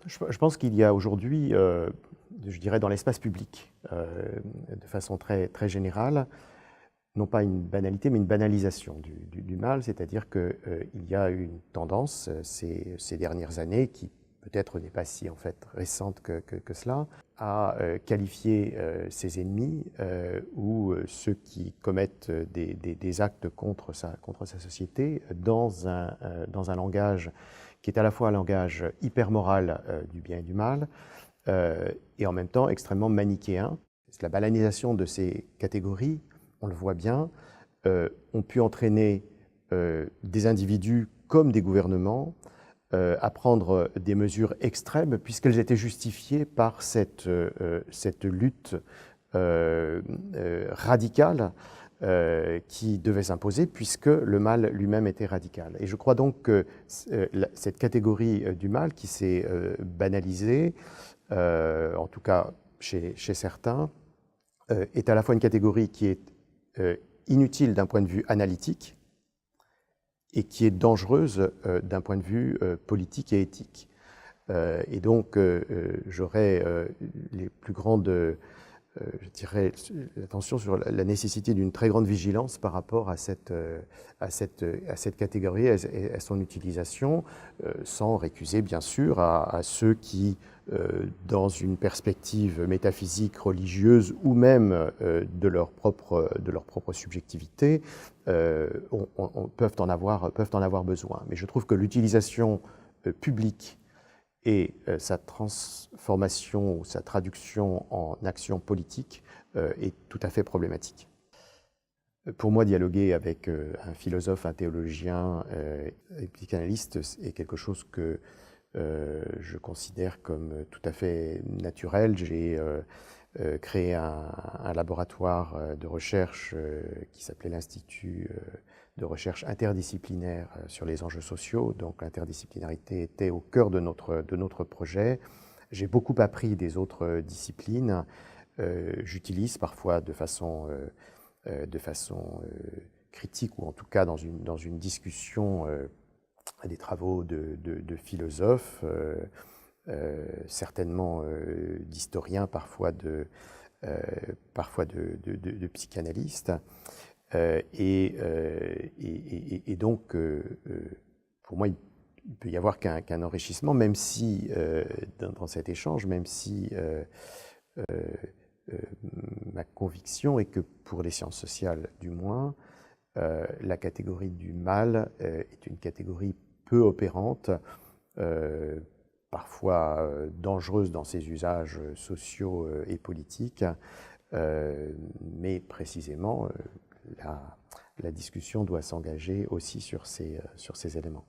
Je pense qu'il y a aujourd'hui, je dirais dans l'espace public, de façon très générale, non pas une banalité, mais une banalisation du mal, c'est-à-dire qu'il y a une tendance ces dernières années, qui peut-être n'est pas si en fait récente que cela, à qualifier ses ennemis ou ceux qui commettent des actes contre sa société dans un langage qui est à la fois un langage hyper moral du bien et du mal, et en même temps extrêmement manichéen. La banalisation de ces catégories, on le voit bien, ont pu entraîner des individus comme des gouvernements à prendre des mesures extrêmes, puisqu'elles étaient justifiées par cette lutte radicale qui devait s'imposer, puisque le mal lui-même était radical. Et je crois donc que cette catégorie du mal qui s'est banalisée, en tout cas chez certains, est à la fois une catégorie qui est inutile d'un point de vue analytique et qui est dangereuse d'un point de vue politique et éthique. Et donc, j'aurais les plus grandes, je dirais, attention sur la nécessité d'une très grande vigilance par rapport à cette catégorie et à son utilisation, sans récuser bien sûr à ceux qui, dans une perspective métaphysique, religieuse ou même de leur propre subjectivité, peuvent en avoir besoin. Mais je trouve que l'utilisation publique et sa transformation ou sa traduction en action politique est tout à fait problématique. Pour moi, dialoguer avec un philosophe, un théologien et psychanalyste est quelque chose que je considère comme tout à fait naturel. J'ai créé un laboratoire de recherche qui s'appelait l'Institut de recherche interdisciplinaire sur les enjeux sociaux. Donc l'interdisciplinarité était au cœur de notre projet. J'ai beaucoup appris des autres disciplines. J'utilise parfois de façon critique, ou en tout cas dans une discussion, des travaux de philosophes, certainement d'historiens, parfois de psychanalystes. Et donc, pour moi, il peut y avoir qu'un enrichissement, même si, dans cet échange, même si ma conviction est que pour les sciences sociales, du moins, la catégorie du mal est une catégorie peu opérante, parfois dangereuse dans ses usages sociaux et politiques, mais précisément, la discussion doit s'engager aussi sur ces éléments.